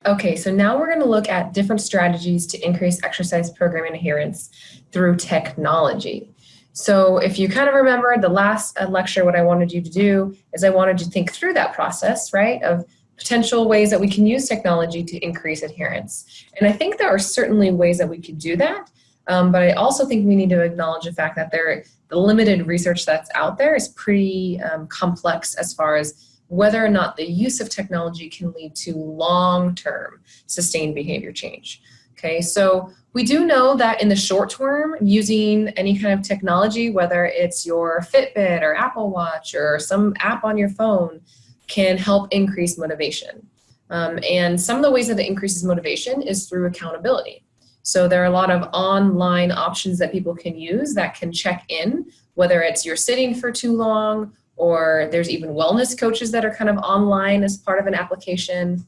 Okay, so now we're going to look at different strategies to increase exercise program adherence through technology. So if you kind of remember the last lecture, what I wanted you to do is I wanted you to think through that process, right, of potential ways that we can use technology to increase adherence. And I think there are certainly ways that we could do that, but I also think we need to acknowledge the fact that the limited research that's out there is pretty complex as far as whether or not the use of technology can lead to long-term sustained behavior change. Okay, so we do know that in the short term, using any kind of technology, whether it's your Fitbit or Apple Watch or some app on your phone, can help increase motivation. And some of the ways that it increases motivation is through accountability. So there are a lot of online options that people can use that can check in, whether it's you're sitting for too long, or there's even wellness coaches that are kind of online as part of an application.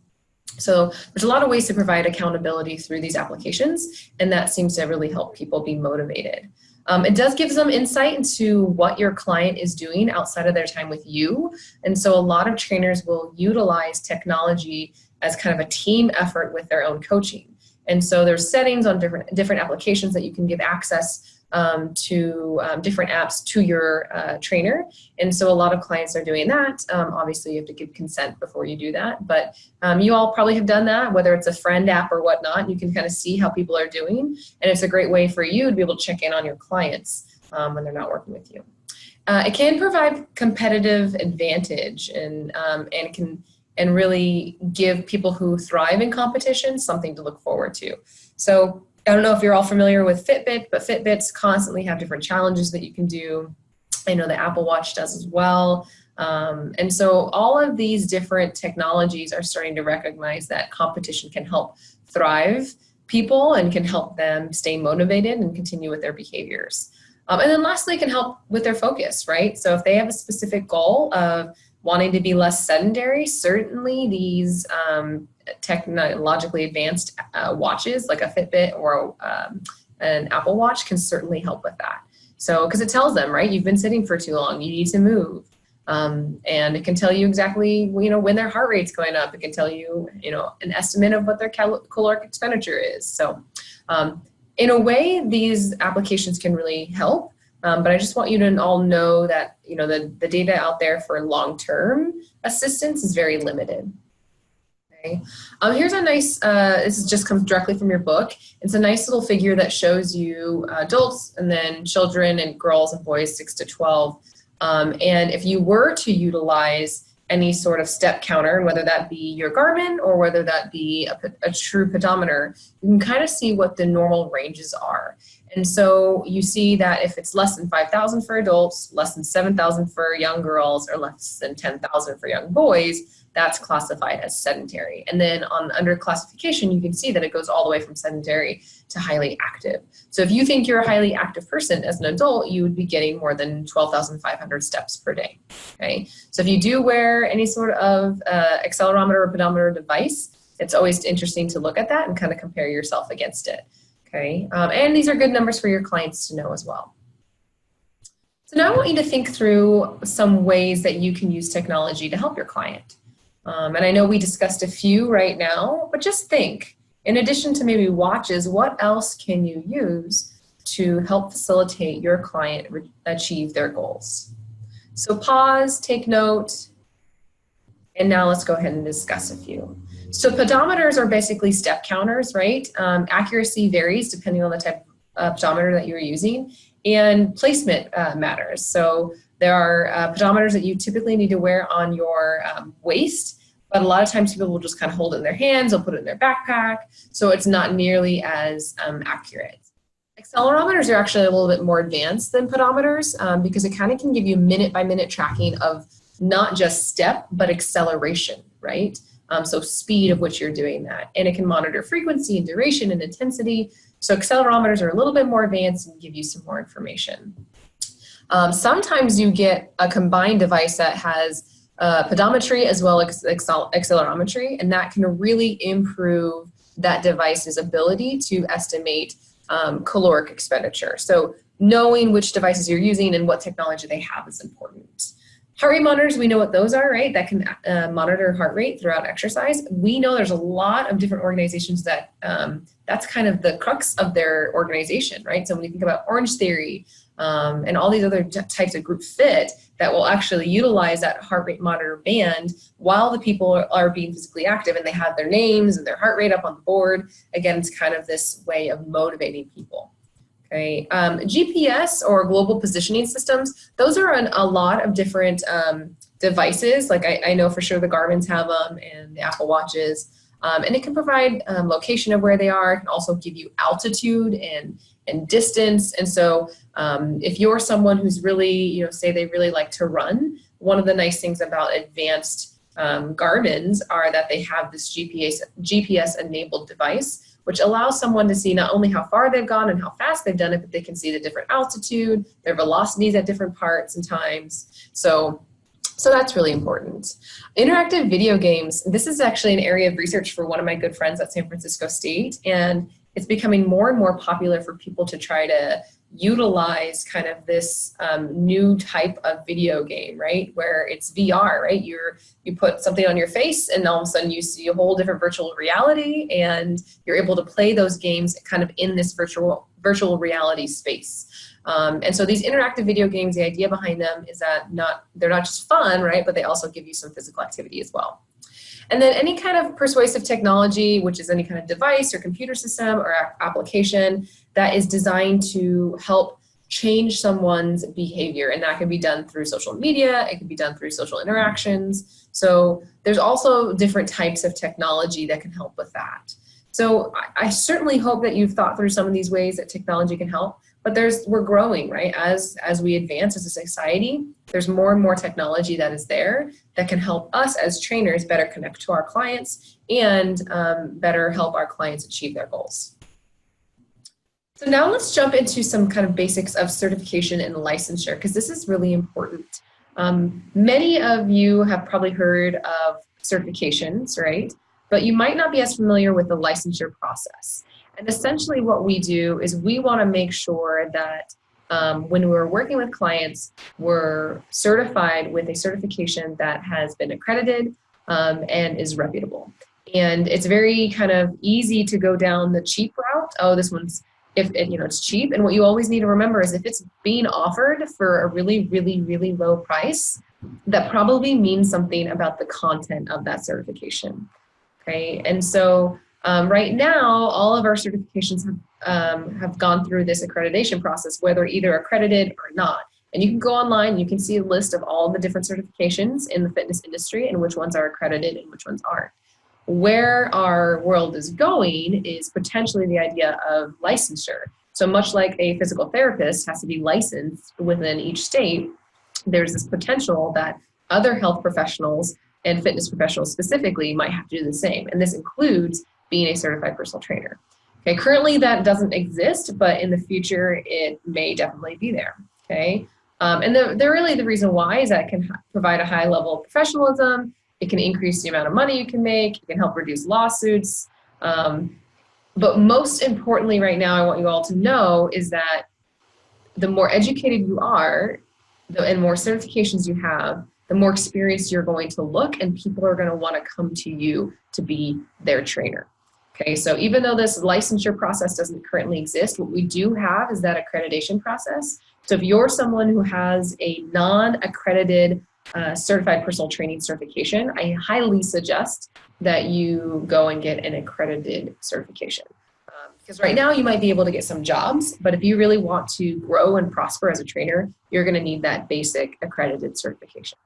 So there's a lot of ways to provide accountability through these applications, and that seems to really help people be motivated. It does give them insight into what your client is doing outside of their time with you. And so a lot of trainers will utilize technology as kind of a team effort with their own coaching. And so there's settings on different applications that you can give access to different apps to your trainer. And so a lot of clients are doing that. Obviously, you have to give consent before you do that. But you all probably have done that, whether it's a friend app or whatnot. You can kind of see how people are doing. And it's a great way for you to be able to check in on your clients when they're not working with you. It can provide competitive advantage and really give people who thrive in competition something to look forward to. So I don't know if you're all familiar with Fitbit, but Fitbits constantly have different challenges that you can do. I know the Apple Watch does as well. And so all of these different technologies are starting to recognize that competition can help thrive people and can help them stay motivated and continue with their behaviors. And then lastly, it can help with their focus, right? So if they have a specific goal of wanting to be less sedentary, certainly these technologically advanced watches like a Fitbit or an Apple Watch can certainly help with that. So, because it tells them, right, you've been sitting for too long, you need to move. And it can tell you exactly, when their heart rate's going up. It can tell you, an estimate of what their caloric expenditure is. So, in a way, these applications can really help. But I just want you to all know that, the data out there for long-term assistance is very limited. Okay. Here's a nice, this just comes directly from your book. It's a nice little figure that shows you adults and then children and girls and boys 6 to 12. And if you were to utilize any sort of step counter, whether that be your Garmin or whether that be a true pedometer, you can kind of see what the normal ranges are. And so you see that if it's less than 5,000 for adults, less than 7,000 for young girls, or less than 10,000 for young boys, that's classified as sedentary. And then under classification, you can see that it goes all the way from sedentary to highly active. So if you think you're a highly active person as an adult, you would be getting more than 12,500 steps per day. Okay. So if you do wear any sort of accelerometer or pedometer device, it's always interesting to look at that and kind of compare yourself against it. Okay. And these are good numbers for your clients to know as well. So now I want you to think through some ways that you can use technology to help your client. And I know we discussed a few right now, but just think, in addition to maybe watches, what else can you use to help facilitate your client achieve their goals? So pause, take note, and now let's go ahead and discuss a few. So pedometers are basically step counters, right? Accuracy varies depending on the type of pedometer that you're using, and placement matters. So there are pedometers that you typically need to wear on your waist, but a lot of times people will just kind of hold it in their hands, they'll put it in their backpack, so it's not nearly as accurate. Accelerometers are actually a little bit more advanced than pedometers because it kind of can give you minute-by-minute tracking of not just step, but acceleration, right? So speed of which you're doing that. And it can monitor frequency and duration and intensity. So accelerometers are a little bit more advanced and give you some more information. Sometimes you get a combined device that has pedometry as well as accelerometry, and that can really improve that device's ability to estimate caloric expenditure. So knowing which devices you're using and what technology they have is important. Heart rate monitors, we know what those are, right? That can monitor heart rate throughout exercise. We know there's a lot of different organizations that that's kind of the crux of their organization, right? So when you think about Orange Theory and all these other types of group fit that will actually utilize that heart rate monitor band while the people are being physically active and they have their names and their heart rate up on the board. Again, it's kind of this way of motivating people. Okay. GPS or global positioning systems, those are on a lot of different devices. Like I know for sure the Garmin's have them and the Apple Watches. And it can provide location of where they are. It can also give you altitude and distance. And so if you're someone who's really, say they really like to run, one of the nice things about advanced Garmin's are that they have this GPS enabled device, which allows someone to see not only how far they've gone and how fast they've done it, but they can see the different altitude, their velocities at different parts and times. So that's really important. Interactive video games, this is actually an area of research for one of my good friends at San Francisco State, and it's becoming more and more popular for people to try to utilize kind of this new type of video game, right? Where it's VR, right? You put something on your face and all of a sudden you see a whole different virtual reality and you're able to play those games kind of in this virtual reality space. And so these interactive video games, the idea behind them is that they're not just fun, right? But they also give you some physical activity as well. And then any kind of persuasive technology, which is any kind of device or computer system or application that is designed to help change someone's behavior. And that can be done through social media. It can be done through social interactions. So there's also different types of technology that can help with that. So I certainly hope that you've thought through some of these ways that technology can help. But we're growing, right? As we advance as a society, there's more and more technology that is there that can help us as trainers better connect to our clients and better help our clients achieve their goals. So now let's jump into some kind of basics of certification and licensure, because this is really important. Many of you have probably heard of certifications, right? But you might not be as familiar with the licensure process. And essentially what we do is we want to make sure that when we're working with clients, we're certified with a certification that has been accredited and is reputable. And it's very kind of easy to go down the cheap route. Oh, this one's, it's cheap. And what you always need to remember is if it's being offered for a really, really, really low price, that probably means something about the content of that certification. Okay, and so right now, all of our certifications have gone through this accreditation process, whether either accredited or not. And you can go online, you can see a list of all the different certifications in the fitness industry and which ones are accredited and which ones aren't. Where our world is going is potentially the idea of licensure. So much like a physical therapist has to be licensed within each state, there's this potential that other health professionals and fitness professionals specifically might have to do the same. And this includes being a certified personal trainer. Okay, currently that doesn't exist, but in the future it may definitely be there. Okay, and really the reason why is that it can provide a high level of professionalism. It can increase the amount of money you can make. It can help reduce lawsuits. But most importantly right now, I want you all to know is that the more educated you are, and more certifications you have, the more experienced you're going to look, and people are going to want to come to you to be their trainer. Okay, so even though this licensure process doesn't currently exist, what we do have is that accreditation process. So if you're someone who has a non-accredited certified personal training certification, I highly suggest that you go and get an accredited certification. Because right now you might be able to get some jobs, but if you really want to grow and prosper as a trainer, you're going to need that basic accredited certification.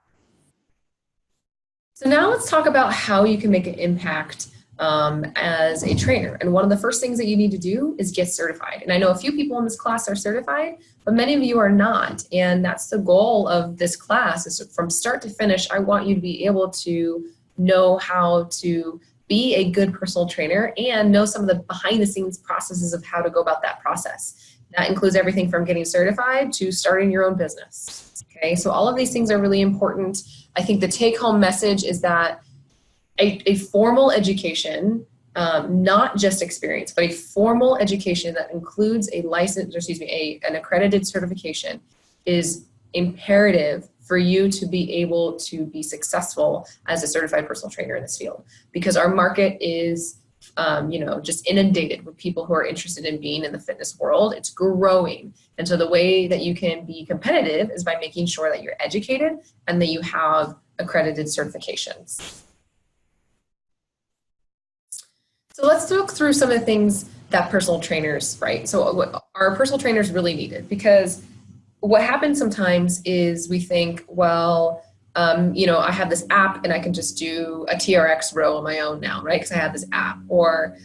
So now let's talk about how you can make an impact as a trainer. And one of the first things that you need to do is get certified. And I know a few people in this class are certified, but many of you are not. And that's the goal of this class, is from start to finish, I want you to be able to know how to be a good personal trainer and know some of the behind the scenes processes of how to go about that process. That includes everything from getting certified to starting your own business. Okay, so all of these things are really important. I think the take-home message is that a formal education, not just experience, but a formal education that includes a license, an accredited certification is imperative for you to be able to be successful as a certified personal trainer in this field, because our market is just inundated with people who are interested in being in the fitness world. It's growing. And so the way that you can be competitive is by making sure that you're educated and that you have accredited certifications. So let's look through some of the things that personal trainers, right? So what our personal trainers really needed, because what happens sometimes is we think, well, I have this app and I can just do a TRX row on my own now, right? Because I have this app. Or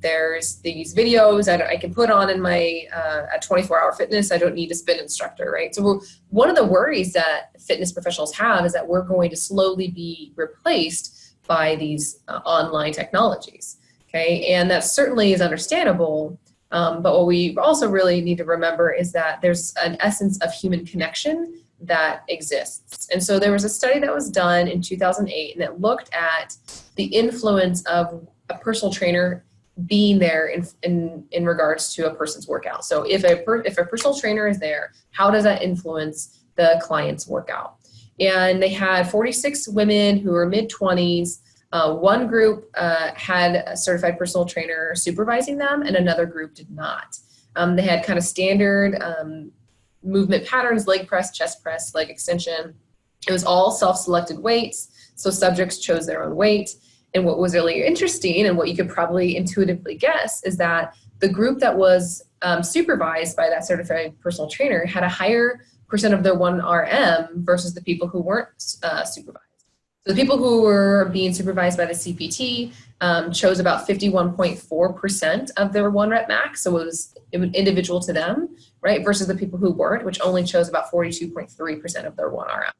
there's these videos that I can put on in my at 24-hour fitness. I don't need a spin instructor, right? So one of the worries that fitness professionals have is that we're going to slowly be replaced by these online technologies, okay? And that certainly is understandable. But what we also really need to remember is that there's an essence of human connection that exists. And so there was a study that was done in 2008, and it looked at the influence of a personal trainer being there in regards to a person's workout. So if a personal trainer is there, how does that influence the client's workout? And they had 46 women who were mid-20s. One group had a certified personal trainer supervising them, and another group did not. They had kind of standard movement patterns: leg press, chest press, leg extension. It was all self-selected weights, so subjects chose their own weight. And what was really interesting, and what you could probably intuitively guess, is that the group that was supervised by that certified personal trainer had a higher percent of their 1RM versus the people who weren't supervised. So the people who were being supervised by the CPT chose about 51.4% of their 1 rep max, so it was individual to them, right? Versus the people who weren't, which only chose about 42.3% of their 1 RM.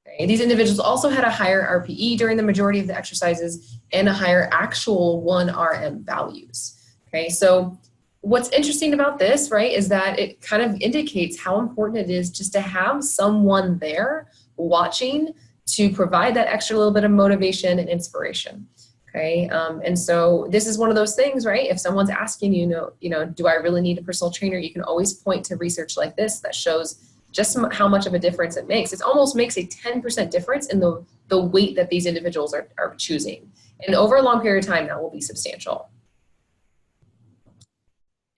Okay. These individuals also had a higher RPE during the majority of the exercises and a higher actual 1 RM values. Okay, so what's interesting about this, right, is that it kind of indicates how important it is just to have someone there watching to provide that extra little bit of motivation and inspiration. Okay, and so this is one of those things, right? If someone's asking you, do I really need a personal trainer? You can always point to research like this that shows just how much of a difference it makes. It almost makes a 10% difference in the weight that these individuals are choosing. And over a long period of time, that will be substantial.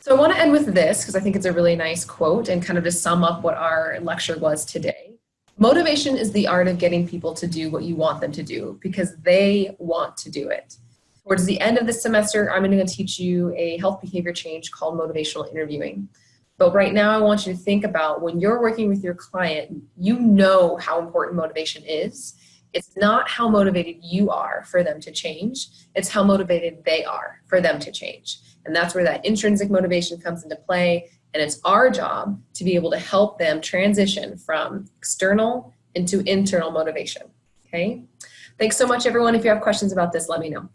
So I want to end with this, because I think it's a really nice quote and kind of to sum up what our lecture was today. Motivation is the art of getting people to do what you want them to do because they want to do it. Towards the end of this semester, I'm going to teach you a health behavior change called motivational interviewing. But right now, I want you to think about when you're working with your client, you know how important motivation is. It's not how motivated you are for them to change. It's how motivated they are for them to change. And that's where that intrinsic motivation comes into play. And it's our job to be able to help them transition from external into internal motivation. Okay? Thanks so much, everyone. If you have questions about this, let me know.